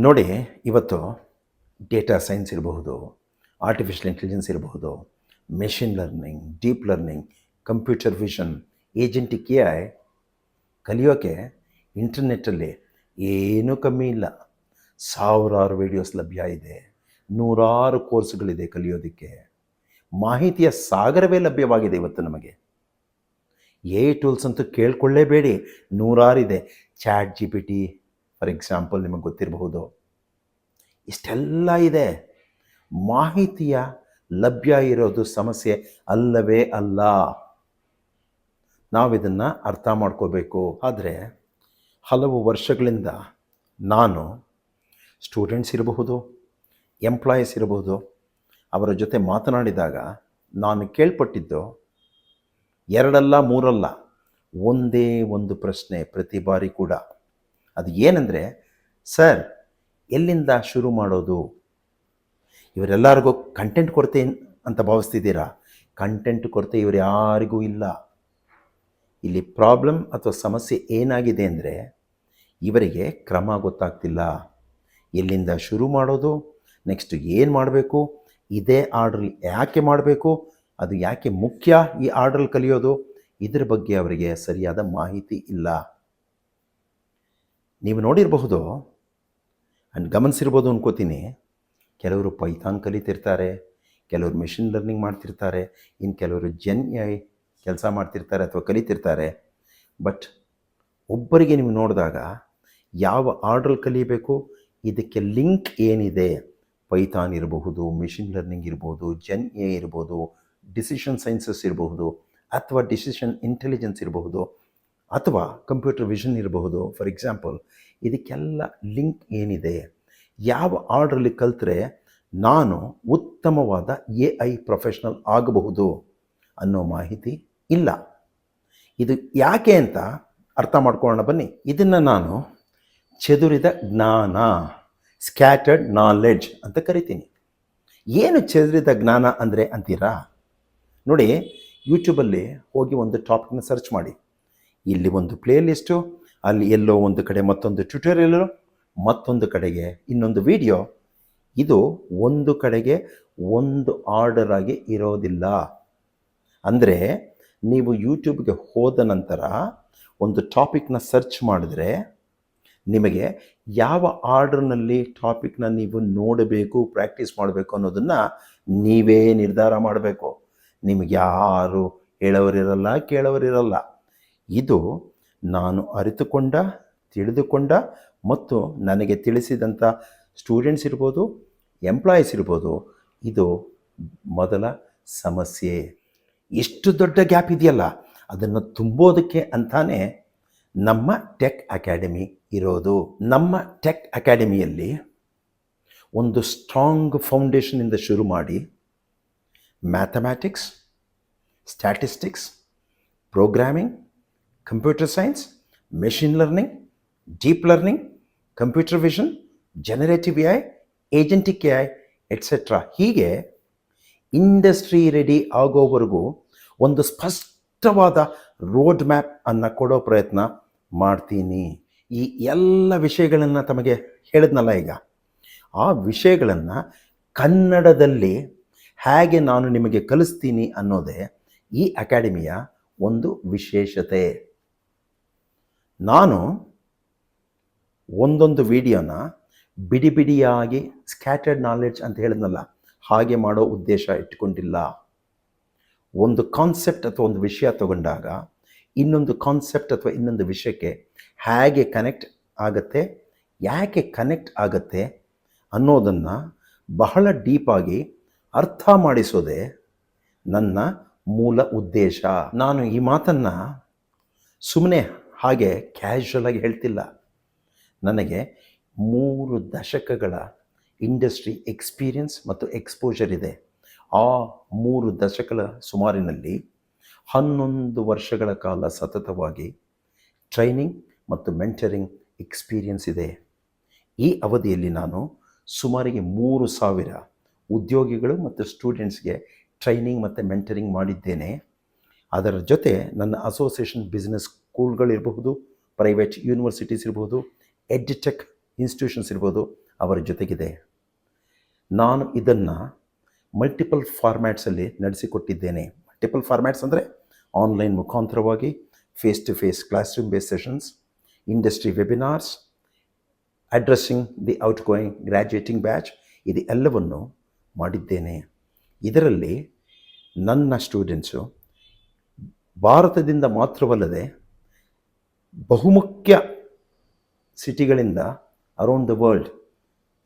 ನೋಡಿ, ಇವತ್ತು data science ಇರಬಹುದು, ಆರ್ಟಿಫಿಷಿಯಲ್ ಇಂಟೆಲಿಜೆನ್ಸ್ ಇರಬಹುದು, machine learning, deep learning, computer vision, agentic AI ಕಲಿಯೋಕ್ಕೆ ಇಂಟರ್ನೆಟ್ಟಲ್ಲಿ ಏನೂ ಕಮ್ಮಿ ಇಲ್ಲ. ಸಾವಿರಾರು ವೀಡಿಯೋಸ್ ಲಭ್ಯ ಇದೆ, ನೂರಾರು ಕೋರ್ಸ್ಗಳಿದೆ ಕಲಿಯೋದಕ್ಕೆ. ಮಾಹಿತಿಯ ಸಾಗರವೇ ಲಭ್ಯವಾಗಿದೆ ಇವತ್ತು ನಮಗೆ. AI ಟೂಲ್ಸ್ ಅಂತೂ ಕೇಳ್ಕೊಳ್ಳೇಬೇಡಿ, ನೂರಾರಿದೆ. ChatGPT ಫಾರ್ ಎಕ್ಸಾಂಪಲ್ ನಿಮಗೆ ಗೊತ್ತಿರಬಹುದು. ಇಷ್ಟೆಲ್ಲ ಇದೆ. ಮಾಹಿತಿಯ ಲಭ್ಯ ಇರೋದು ಸಮಸ್ಯೆ ಅಲ್ಲವೇ ಅಲ್ಲ. ನಾವಿದನ್ನು ಅರ್ಥ ಮಾಡ್ಕೋಬೇಕು. ಆದರೆ ಹಲವು ವರ್ಷಗಳಿಂದ ನಾನು ಸ್ಟೂಡೆಂಟ್ಸ್ ಇರಬಹುದು, ಎಂಪ್ಲಾಯೀಸ್ ಇರಬಹುದು, ಅವರ ಜೊತೆ ಮಾತನಾಡಿದಾಗ ನಾನು ಕೇಳ್ಪಟ್ಟಿದ್ದು ಎರಡಲ್ಲ ಮೂರಲ್ಲ, ಒಂದೇ ಒಂದು ಪ್ರಶ್ನೆ ಪ್ರತಿ ಬಾರಿ ಕೂಡ. ಅದು ಏನಂದರೆ, ಸರ್ ಎಲ್ಲಿಂದ ಶುರು ಮಾಡೋದು? ಇವರೆಲ್ಲರಿಗೂ ಕಂಟೆಂಟ್ ಕೊರತೆ ಅಂತ ಭಾವಿಸ್ತಿದ್ದೀರಾ? ಕಂಟೆಂಟ್ ಕೊರತೆ ಇವರು ಯಾರಿಗೂ ಇಲ್ಲ. ಇಲ್ಲಿ ಪ್ರಾಬ್ಲಮ್ ಅಥವಾ ಸಮಸ್ಯೆ ಏನಾಗಿದೆ ಅಂದರೆ, ಇವರಿಗೆ ಕ್ರಮ ಗೊತ್ತಾಗ್ತಿಲ್ಲ. ಎಲ್ಲಿಂದ ಶುರು ಮಾಡೋದು, ನೆಕ್ಸ್ಟ್ ಏನು ಮಾಡಬೇಕು, ಇದೇ ಆರ್ಡ್ರಲ್ಲಿ ಯಾಕೆ ಮಾಡಬೇಕು, ಅದು ಯಾಕೆ ಮುಖ್ಯ ಈ ಆರ್ಡ್ರಲ್ಲಿ ಕಲಿಯೋದು, ಇದ್ರ ಬಗ್ಗೆ ಅವರಿಗೆ ಸರಿಯಾದ ಮಾಹಿತಿ ಇಲ್ಲ. ನೀವು ನೋಡಿರಬಹುದು ಆ್ಯಂಡ್ ಗಮನಿಸಿರ್ಬೋದು ಅನ್ಕೋತೀನಿ, ಕೆಲವರು ಪೈಥಾನ್ ಕಲಿತಿರ್ತಾರೆ, ಕೆಲವರು ಮೆಷಿನ್ ಲರ್ನಿಂಗ್ ಮಾಡ್ತಿರ್ತಾರೆ, ಇನ್ನು ಕೆಲವರು AI ಕೆಲಸ ಮಾಡ್ತಿರ್ತಾರೆ ಅಥವಾ ಕಲಿತಿರ್ತಾರೆ. ಬಟ್ ಒಬ್ಬರಿಗೆ ನೀವು ನೋಡಿದಾಗ ಯಾವ ಆರ್ಡ್ರಲ್ಲಿ ಕಲಿಯಬೇಕು, ಇದಕ್ಕೆ ಲಿಂಕ್ ಏನಿದೆ, ಪೈಥಾನ್ ಇರಬಹುದು, ಮೆಷಿನ್ ಲರ್ನಿಂಗ್ ಇರ್ಬೋದು, AI ಇರ್ಬೋದು, ಡಿಸಿಷನ್ ಸೈನ್ಸಸ್ ಇರಬಹುದು, ಅಥವಾ ಡಿಸಿಷನ್ ಇಂಟೆಲಿಜೆನ್ಸ್ ಇರಬಹುದು, ಅಥವಾ ಕಂಪ್ಯೂಟರ್ ವಿಷನ್ ಇರಬಹುದು. ಫಾರ್ ಎಕ್ಸಾಂಪಲ್, ಇದಕ್ಕೆಲ್ಲ ಲಿಂಕ್ ಏನಿದೆ, ಯಾವ ಆರ್ಡ್ರಲ್ಲಿ ಕಲಿತ್ರೆ ನಾನು ಉತ್ತಮವಾದ AI ಪ್ರೊಫೆಷ್ನಲ್ ಆಗಬಹುದು ಅನ್ನೋ ಮಾಹಿತಿ ಇಲ್ಲ. ಇದು ಯಾಕೆ ಅಂತ ಅರ್ಥ ಮಾಡ್ಕೊಳ್ಳೋಣ ಬನ್ನಿ. ಇದನ್ನು ನಾನು ಚದುರಿದ ಜ್ಞಾನ, ಸ್ಕ್ಯಾಟರ್ಡ್ ನಾಲೆಡ್ಜ್ ಅಂತ ಕರಿತೀನಿ. ಏನು ಚದುರಿದ ಜ್ಞಾನ ಅಂದರೆ ಅಂತೀರಾ? ನೋಡಿ, ಯೂಟ್ಯೂಬಲ್ಲಿ ಹೋಗಿ ಒಂದು ಟಾಪಿಕ್ನ ಸರ್ಚ್ ಮಾಡಿ. ಇಲ್ಲಿ ಒಂದು ಪ್ಲೇ ಲಿಸ್ಟು, ಅಲ್ಲಿ ಎಲ್ಲೋ ಒಂದು ಕಡೆ ಮತ್ತೊಂದು ಟ್ಯುಟೋರಿಯಲು, ಮತ್ತೊಂದು ಕಡೆಗೆ ಇನ್ನೊಂದು ವಿಡಿಯೋ. ಇದು ಒಂದು ಕಡೆಗೆ ಒಂದು ಆರ್ಡರ್ ಆಗಿ ಇರೋದಿಲ್ಲ. ಅಂದರೆ ನೀವು ಯೂಟ್ಯೂಬ್ಗೆ ಹೋದ ನಂತರ ಒಂದು ಟಾಪಿಕ್ನ ಸರ್ಚ್ ಮಾಡಿದ್ರೆ ನಿಮಗೆ ಯಾವ ಆರ್ಡರ್ನಲ್ಲಿ ಟಾಪಿಕ್ನ ನೀವು ನೋಡಬೇಕು, ಪ್ರಾಕ್ಟೀಸ್ ಮಾಡಬೇಕು ಅನ್ನೋದನ್ನು ನೀವೇ ನಿರ್ಧಾರ ಮಾಡಬೇಕು. ನಿಮಗೆ ಯಾರು ಹೇಳೋರಿರಲ್ಲ, ಕೇಳೋರಿರಲ್ಲ. ಇದು ನಾನು ಅರಿತುಕೊಂಡ, ತಿಳಿದುಕೊಂಡ ಮತ್ತು ನನಗೆ ತಿಳಿಸಿದಂಥ ಸ್ಟೂಡೆಂಟ್ಸ್ ಇರ್ಬೋದು, ಎಂಪ್ಲಾಯೀಸ್ ಇರ್ಬೋದು, ಇದು ಮೊದಲ ಸಮಸ್ಯೆ. ಎಷ್ಟು ದೊಡ್ಡ ಗ್ಯಾಪ್ ಇದೆಯಲ್ಲ, ಅದನ್ನು ತುಂಬೋದಕ್ಕೆ ಅಂತಾನೆ ನಮ್ಮ ಟೆಕ್ ಅಕಾಡೆಮಿ ಇರೋದು. ನಮ್ಮ ಟೆಕ್ ಅಕಾಡೆಮಿಯಲ್ಲಿ ಒಂದು ಸ್ಟ್ರಾಂಗ್ ಫೌಂಡೇಶನಿಂದ ಶುರು ಮಾಡಿ mathematics, statistics, programming, computer science, machine learning, deep learning, computer vision, generative AI, ಏಜೆಂಟಿಕ್ AI et cetera, ಹೀಗೆ ಇಂಡಸ್ಟ್ರಿ ರೆಡಿ ಆಗೋವರೆಗೂ ಒಂದು ಸ್ಪಷ್ಟವಾದ ರೋಡ್ ಮ್ಯಾಪ್ ಅನ್ನು ಕೊಡೋ ಪ್ರಯತ್ನ ಮಾಡ್ತೀನಿ. ಈ ಎಲ್ಲ ವಿಷಯಗಳನ್ನು ತಮಗೆ ಹೇಳಿದ್ನಲ್ಲ ಈಗ, ಆ ವಿಷಯಗಳನ್ನು ಕನ್ನಡದಲ್ಲಿ ಹೇಗೆ ನಾನು ನಿಮಗೆ ಕಲಿಸ್ತೀನಿ ಅನ್ನೋದೇ ಈ ಅಕಾಡೆಮಿಯ ಒಂದು ವಿಶೇಷತೆ. ನಾನು ಒಂದೊಂದು ವಿಡಿಯೋನ ಬಿಡಿ ಬಿಡಿಯಾಗಿ ಸ್ಕ್ಯಾಟರ್ಡ್ ನಾಲೆಡ್ಜ್ ಅಂತ ಹೇಳಿದ್ನಲ್ಲ, ಹಾಗೆ ಮಾಡೋ ಉದ್ದೇಶ ಇಟ್ಕೊಂಡಿಲ್ಲ. ಒಂದು ಕಾನ್ಸೆಪ್ಟ್ ಅಥವಾ ಒಂದು ವಿಷಯ ತಗೊಂಡಾಗ ಇನ್ನೊಂದು ಕಾನ್ಸೆಪ್ಟ್ ಅಥವಾ ಇನ್ನೊಂದು ವಿಷಯಕ್ಕೆ ಹೇಗೆ ಕನೆಕ್ಟ್ ಆಗುತ್ತೆ, ಯಾಕೆ ಕನೆಕ್ಟ್ ಆಗುತ್ತೆ ಅನ್ನೋದನ್ನು ಬಹಳ ಡೀಪಾಗಿ ಅರ್ಥ ಮಾಡಿಸೋದೇ ನನ್ನ ಮೂಲ ಉದ್ದೇಶ. ನಾನು ಈ ಮಾತನ್ನು ಸುಮ್ಮನೆ ಹಾಗೆ ಕ್ಯಾಶುವಲಾಗಿ ಹೇಳ್ತಿಲ್ಲ. ನನಗೆ 3 ದಶಕಗಳ ಇಂಡಸ್ಟ್ರಿ ಎಕ್ಸ್ಪೀರಿಯನ್ಸ್ ಮತ್ತು ಎಕ್ಸ್ಪೋಜರ್ ಇದೆ. ಆ 3 ದಶಕಗಳ ಸುಮಾರಿನಲ್ಲಿ 11 ವರ್ಷಗಳ ಕಾಲ ಸತತವಾಗಿ ಟ್ರೈನಿಂಗ್ ಮತ್ತು ಮೆಂಟರಿಂಗ್ ಎಕ್ಸ್ಪೀರಿಯನ್ಸ್ ಇದೆ. ಈ ಅವಧಿಯಲ್ಲಿ ನಾನು ಸುಮಾರಿಗೆ 3,000 ಉದ್ಯೋಗಿಗಳು ಮತ್ತು ಸ್ಟೂಡೆಂಟ್ಸ್ಗೆ ಟ್ರೈನಿಂಗ್ ಮತ್ತು ಮೆಂಟರಿಂಗ್ ಮಾಡಿದ್ದೇನೆ. ಅದರ ಜೊತೆ ನನ್ನ ಅಸೋಸಿಯೇಷನ್ ಬಿಸ್ನೆಸ್ ಸ್ಕೂಲ್ಗಳಿರಬಹುದು, ಪ್ರೈವೇಟ್ ಯೂನಿವರ್ಸಿಟೀಸ್ ಇರಬಹುದು, ಎಡ್ಟೆಕ್ ಇನ್ಸ್ಟಿಟ್ಯೂಷನ್ಸ್ ಇರ್ಬೋದು, ಅವರ ಜೊತೆಗಿದೆ. ನಾನು ಇದನ್ನು ಮಲ್ಟಿಪಲ್ ಫಾರ್ಮ್ಯಾಟ್ಸಲ್ಲಿ ನಡೆಸಿಕೊಟ್ಟಿದ್ದೇನೆ. ಮಲ್ಟಿಪಲ್ ಫಾರ್ಮ್ಯಾಟ್ಸ್ ಅಂದರೆ ಆನ್ಲೈನ್ ಮುಖಾಂತರವಾಗಿ, face to face classroom base sessions, industry webinars, addressing the outgoing graduating batch, ಇದು ಎಲ್ಲವನ್ನು ಮಾಡಿದ್ದೇನೆ. ಇದರಲ್ಲಿ ನನ್ನ ಸ್ಟೂಡೆಂಟ್ಸು ಭಾರತದಿಂದ ಮಾತ್ರವಲ್ಲದೆ ಬಹುಮುಖ್ಯ ಸಿಟಿಗಳಿಂದ ಅರೌಂಡ್ ದ ವರ್ಲ್ಡ್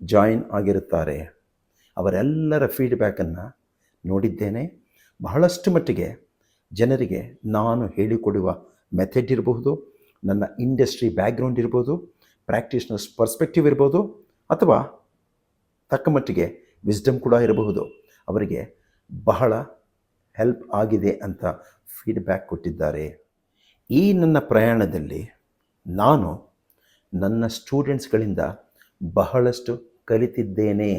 ಜಾಯಿನ್ ಆಗಿರುತ್ತಾರೆ. ಅವರೆಲ್ಲರ ಫೀಡ್ಬ್ಯಾಕನ್ನು ನೋಡಿದ್ದೇನೆ. ಬಹಳಷ್ಟು ಮಟ್ಟಿಗೆ ಜನರಿಗೆ ನಾನು ಹೇಳಿಕೊಡುವ ಮೆಥಡ್ ಇರಬಹುದು, ನನ್ನ ಇಂಡಸ್ಟ್ರಿ ಬ್ಯಾಕ್ಗ್ರೌಂಡ್ ಇರ್ಬೋದು, ಪ್ರಾಕ್ಟೀಷನರ್ಸ್ ಪರ್ಸ್ಪೆಕ್ಟಿವ್ ಇರ್ಬೋದು, ಅಥವಾ ತಕ್ಕ ಮಟ್ಟಿಗೆ ವಿಸ್ಡಮ್ ಕೂಡ ಇರಬಹುದು, ಅವರಿಗೆ ಬಹಳ ಹೆಲ್ಪ್ ಆಗಿದೆ ಅಂತ ಫೀಡ್ಬ್ಯಾಕ್ ಕೊಟ್ಟಿದ್ದಾರೆ. ಈ ನನ್ನ ಪ್ರಯಾಣದಲ್ಲಿ ನಾನು ನನ್ನ ಸ್ಟೂಡೆಂಟ್ಸ್ಗಳಿಂದ ಬಹಳಷ್ಟು ಕಲಿತಿದ್ದೇನೆ.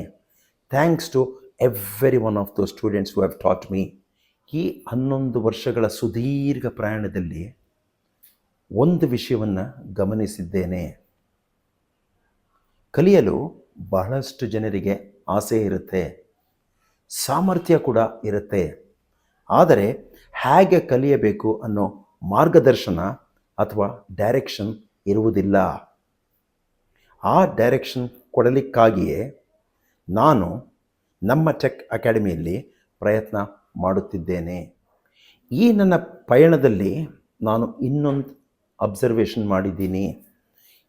Thanks to every one of those students who have taught me. ಈ 11 ವರ್ಷಗಳ ಸುದೀರ್ಘ ಪ್ರಯಾಣದಲ್ಲಿ ಒಂದು ವಿಷಯವನ್ನು ಗಮನಿಸಿದ್ದೇನೆ. ಕಲಿಯಲು ಬಹಳಷ್ಟು ಜನರಿಗೆ ಆಸೆ ಇರುತ್ತೆ, ಸಾಮರ್ಥ್ಯ ಕೂಡ ಇರುತ್ತೆ. ಆದರೆ ಹೇಗೆ ಕಲಿಯಬೇಕು ಅನ್ನೋ ಮಾರ್ಗದರ್ಶನ ಅಥವಾ ಡೈರೆಕ್ಷನ್ ಇರುವುದಿಲ್ಲ. ಆ ಡೈರೆಕ್ಷನ್ ಕೊಡಲಿಕ್ಕಾಗಿಯೇ ನಾನು ನಮ್ಮ ಟೆಕ್ ಅಕಾಡೆಮಿಯಲ್ಲಿ ಪ್ರಯತ್ನ ಮಾಡುತ್ತಿದ್ದೇನೆ. ಈ ನನ್ನ ಪಯಣದಲ್ಲಿ ನಾನು ಇನ್ನೊಂದು ಅಬ್ಸರ್ವೇಷನ್ ಮಾಡಿದ್ದೀನಿ.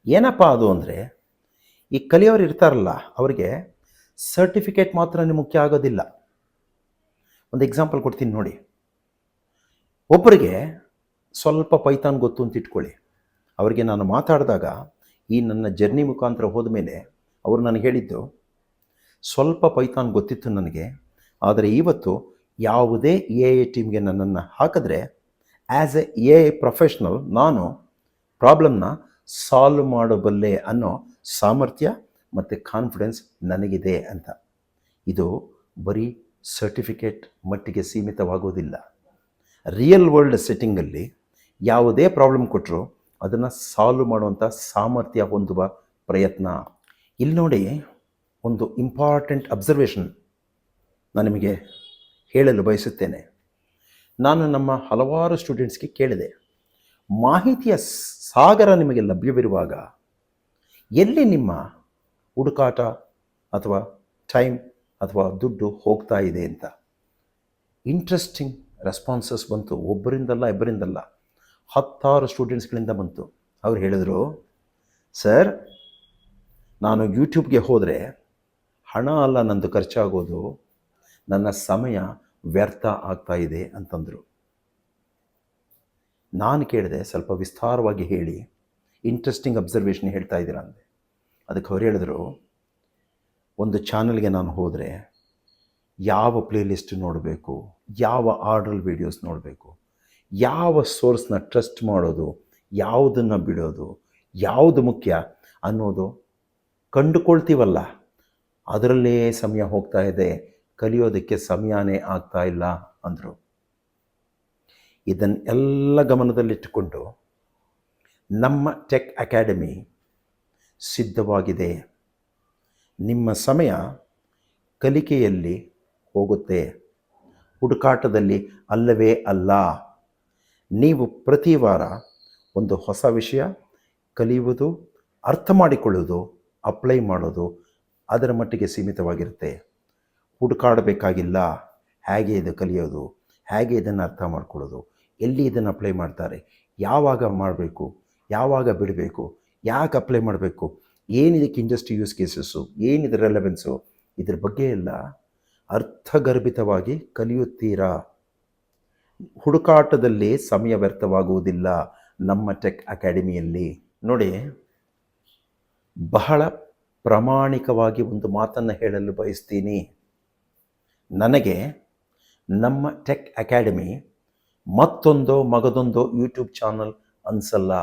ಏನಪ್ಪ ಅದು ಅಂದರೆ, ಈ ಕಲಿಯೋರು ಇರ್ತಾರಲ್ಲ, ಅವರಿಗೆ ಸರ್ಟಿಫಿಕೇಟ್ ಮಾತ್ರ ಮುಖ್ಯ ಆಗೋದಿಲ್ಲ. ಒಂದು ಎಕ್ಸಾಂಪಲ್ ಕೊಡ್ತೀನಿ ನೋಡಿ. ಒಬ್ಬರಿಗೆ ಸ್ವಲ್ಪ ಪೈಥಾನ್ ಗೊತ್ತು ಅಂತ ಇಟ್ಕೊಳ್ಳಿ. ಅವರಿಗೆ ನಾನು ಮಾತಾಡಿದಾಗ ಈ ನನ್ನ ಜರ್ನಿ ಮುಖಾಂತರ ಹೋದ ಮೇಲೆ ಅವರು ನನಗೆ ಹೇಳಿದ್ದು, ಸ್ವಲ್ಪ ಪೈಥಾನ್ ಗೊತ್ತಿತ್ತು ನನಗೆ, ಆದರೆ ಇವತ್ತು ಯಾವುದೇ ಎ ಐ ಟೀಮ್ಗೆ ನನ್ನನ್ನು ಹಾಕಿದ್ರೆ ಆ್ಯಸ್ ಎ ಐ ಪ್ರೊಫೆಷ್ನಲ್ ನಾನು ಪ್ರಾಬ್ಲಮ್ನ ಸಾಲ್ವ್ ಮಾಡಬಲ್ಲೆ ಅನ್ನೋ ಸಾಮರ್ಥ್ಯ ಮತ್ತು ಕಾನ್ಫಿಡೆನ್ಸ್ ನನಗಿದೆ ಅಂತ. ಇದು ಬರೀ ಸರ್ಟಿಫಿಕೇಟ್ ಮಟ್ಟಿಗೆ ಸೀಮಿತವಾಗೋದಿಲ್ಲ. ರಿಯಲ್ ವರ್ಲ್ಡ್ ಸೆಟ್ಟಿಂಗಲ್ಲಿ ಯಾವುದೇ ಪ್ರಾಬ್ಲಮ್ ಕೊಟ್ಟರು ಅದನ್ನು ಸಾಲ್ವ್ ಮಾಡುವಂಥ ಸಾಮರ್ಥ್ಯ ಹೊಂದುವ ಪ್ರಯತ್ನ. ಇಲ್ಲಿ ನೋಡಿ, ಒಂದು ಇಂಪಾರ್ಟೆಂಟ್ ಅಬ್ಸರ್ವೇಷನ್ ನಾನು ನಿಮಗೆ ಹೇಳಲು ಬಯಸುತ್ತೇನೆ. ನಾನು ನಮ್ಮ ಹಲವಾರು ಸ್ಟೂಡೆಂಟ್ಸ್ಗೆ ಕೇಳಿದೆ, ಮಾಹಿತಿಯ ಸಾಗರ ನಿಮಗೆ ಲಭ್ಯವಿರುವಾಗ ಎಲ್ಲಿ ನಿಮ್ಮ ಹುಡುಕಾಟ ಅಥವಾ ಟೈಮ್ ಅಥವಾ ದುಡ್ಡು ಹೋಗ್ತಾ ಇದೆ ಅಂತ. ಇಂಟ್ರೆಸ್ಟಿಂಗ್ ರೆಸ್ಪಾನ್ಸಸ್ ಬಂತು. ಒಬ್ಬರಿಂದಲ್ಲ, ಇಬ್ಬರಿಂದಲ್ಲ, 10 ಸ್ಟೂಡೆಂಟ್ಸ್ಗಳಿಂದ ಬಂತು. ಅವ್ರು ಹೇಳಿದರು, ಸರ್, ನಾನು ಯೂಟ್ಯೂಬ್ಗೆ ಹೋದರೆ ಹಣ ಅಲ್ಲ ನಂದು ಖರ್ಚಾಗೋದು, ನನ್ನ ಸಮಯ ವ್ಯರ್ಥ ಆಗ್ತಾ ಇದೆ ಅಂತಂದರು. ನಾನು ಕೇಳಿದೆ, ಸ್ವಲ್ಪ ವಿಸ್ತಾರವಾಗಿ ಹೇಳಿ, ಇಂಟ್ರೆಸ್ಟಿಂಗ್ ಅಬ್ಸರ್ವೇಷನ್ ಹೇಳ್ತಾ ಇದ್ದೀರಾ ಅಂದೆ. ಅದಕ್ಕೆ ಅವ್ರು ಹೇಳಿದ್ರು, ಒಂದು ಚಾನಲ್ಗೆ ನಾನು ಹೋದರೆ ಯಾವ ಪ್ಲೇಲಿಸ್ಟ್ ನೋಡಬೇಕು, ಯಾವ ಆರ್ಡರ್ ವೀಡಿಯೋಸ್ ನೋಡಬೇಕು, ಯಾವ ಸೋರ್ಸ್ನ ಟ್ರಸ್ಟ್ ಮಾಡೋದು, ಯಾವುದನ್ನು ಬಿಡೋದು, ಯಾವುದು ಮುಖ್ಯ ಅನ್ನೋದು ಕಂಡುಕೊಳ್ತೀವಲ್ಲ, ಅದರಲ್ಲೇ ಸಮಯ ಹೋಗ್ತಾ ಇದೆ, ಕಲಿಯೋದಕ್ಕೆ ಸಮಯನೇ ಆಗ್ತಾ ಇಲ್ಲ ಅಂದರು. ಇದನ್ನೆಲ್ಲ ಗಮನದಲ್ಲಿಟ್ಟುಕೊಂಡು ನಮ್ಮ ಟೆಕ್ ಅಕಾಡೆಮಿ ಸಿದ್ಧವಾಗಿದೆ. ನಿಮ್ಮ ಸಮಯ ಕಲಿಕೆಯಲ್ಲಿ ಹೋಗುತ್ತೆ, ಹುಡುಕಾಟದಲ್ಲಿ ಅಲ್ಲವೇ ಅಲ್ಲ. ನೀವು ಪ್ರತಿ ವಾರ ಒಂದು ಹೊಸ ವಿಷಯ ಕಲಿಯುವುದು, ಅರ್ಥ ಮಾಡಿಕೊಳ್ಳುವುದು, ಅಪ್ಲೈ ಮಾಡೋದು ಅದರ ಮಟ್ಟಿಗೆ ಸೀಮಿತವಾಗಿರುತ್ತೆ. ಹುಡುಕಾಡಬೇಕಾಗಿಲ್ಲ. ಹೇಗೆ ಇದು ಕಲಿಯೋದು, ಹೇಗೆ ಇದನ್ನು ಅರ್ಥ ಮಾಡ್ಕೊಳ್ಳೋದು, ಎಲ್ಲಿ ಇದನ್ನು ಅಪ್ಲೈ ಮಾಡ್ತಾರೆ, ಯಾವಾಗ ಮಾಡಬೇಕು, ಯಾವಾಗ ಬಿಡಬೇಕು, ಯಾಕೆ ಅಪ್ಲೈ ಮಾಡಬೇಕು, ಏನಿದಕ್ಕೆ ಇಂಡಸ್ಟ್ರಿ ಯೂಸ್ ಕೇಸಸ್ಸು, ಏನಿದೆ ರೆಲೆವೆನ್ಸು, ಇದ್ರ ಬಗ್ಗೆ ಎಲ್ಲ ಅರ್ಥಗರ್ಭಿತವಾಗಿ ಕಲಿಯುತ್ತೀರಾ. ಹುಡುಕಾಟದಲ್ಲಿ ಸಮಯ ವ್ಯರ್ಥವಾಗುವುದಿಲ್ಲ ನಮ್ಮ ಟೆಕ್ ಅಕಾಡೆಮಿಯಲ್ಲಿ. ನೋಡಿ, ಬಹಳ ಪ್ರಾಮಾಣಿಕವಾಗಿ ಒಂದು ಮಾತನ್ನು ಹೇಳಲು ಬಯಸ್ತೀನಿ. ನನಗೆ ನಮ್ಮ ಟೆಕ್ ಅಕಾಡೆಮಿ ಮತ್ತೊಂದೋ ಮಗದೊಂದೋ ಯೂಟ್ಯೂಬ್ ಚಾನಲ್ ಅನಿಸಲ್ಲ.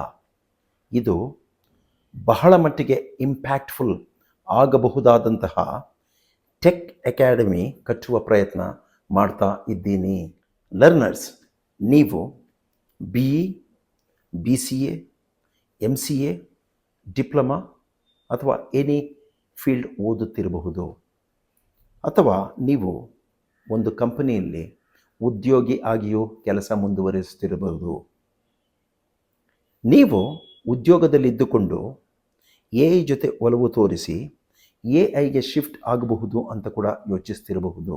ಇದು ಬಹಳ ಮಟ್ಟಿಗೆ ಇಂಪ್ಯಾಕ್ಟ್ಫುಲ್ ಆಗಬಹುದಾದಂತಹ ಟೆಕ್ ಅಕಾಡೆಮಿ ಕಟ್ಟುವ ಪ್ರಯತ್ನ ಮಾಡ್ತಾ ಇದ್ದೀನಿ. ಲರ್ನರ್ಸ್, ನೀವು BE, BCA, MCA, ಡಿಪ್ಲೊಮಾ ಅಥವಾ ಎನಿ ಫೀಲ್ಡ್ ಓದುತ್ತಿರಬಹುದು, ಅಥವಾ ನೀವು ಒಂದು ಕಂಪನಿಯಲ್ಲಿ ಉದ್ಯೋಗಿ ಆಗಿಯೂ ಕೆಲಸ ಮುಂದುವರಿಸುತ್ತಿರಬಹುದು. ನೀವು ಉದ್ಯೋಗದಲ್ಲಿದ್ದುಕೊಂಡು ಎ ಐ ಜೊತೆ ಒಲವು ತೋರಿಸಿ ಎ ಐಗೆ ಶಿಫ್ಟ್ ಆಗಬಹುದು ಅಂತ ಕೂಡ ಯೋಚಿಸ್ತಿರಬಹುದು.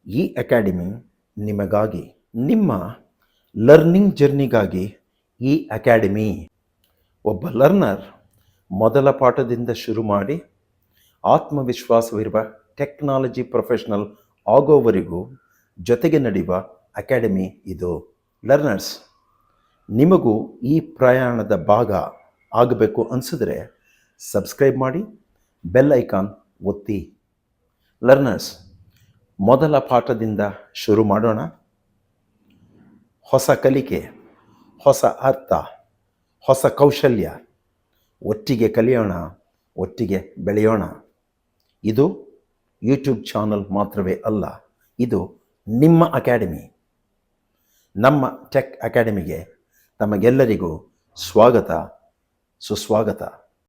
ಈ ಅಕಾಡೆಮಿ ನಿಮಗಾಗಿ, ನಿಮ್ಮ ಲರ್ನಿಂಗ್ ಜರ್ನಿಗಾಗಿ ಈ ಅಕಾಡೆಮಿ. ಒಬ್ಬ ಲರ್ನರ್ ಮೊದಲ ಪಾಠದಿಂದ ಶುರು ಮಾಡಿ ಆತ್ಮವಿಶ್ವಾಸವಿರುವ ಟೆಕ್ನಾಲಜಿ ಪ್ರೊಫೆಷನಲ್ ಆಗೋವರೆಗೂ ಜೊತೆಗೆ ನಡೆಯುವ ಅಕಾಡೆಮಿ ಇದು. ಲರ್ನರ್ಸ್, ನಿಮಗೂ ಈ ಪ್ರಯಾಣದ ಭಾಗ ಆಗಬೇಕು ಅನಿಸಿದ್ರೆ ಸಬ್ಸ್ಕ್ರೈಬ್ ಮಾಡಿ, ಬೆಲ್ ಐಕಾನ್ ಒತ್ತಿ. ಲರ್ನರ್ಸ್, ಮೊದಲ ಪಾಠದಿಂದ ಶುರು ಮಾಡೋಣ. ಹೊಸ ಕಲಿಕೆ, ಹೊಸ ಅರ್ಥ, ಹೊಸ ಕೌಶಲ್ಯ, ಒಟ್ಟಿಗೆ ಕಲಿಯೋಣ, ಒಟ್ಟಿಗೆ ಬೆಳೆಯೋಣ. ಇದು ಯೂಟ್ಯೂಬ್ ಚಾನಲ್ ಮಾತ್ರವೇ ಅಲ್ಲ, ಇದು ನಿಮ್ಮ ಅಕಾಡೆಮಿ. ನಮ್ಮ ಟೆಕ್ ಅಕಾಡೆಮಿಗೆ ತಮಗೆಲ್ಲರಿಗೂ ಸ್ವಾಗತ, ಸುಸ್ವಾಗತ.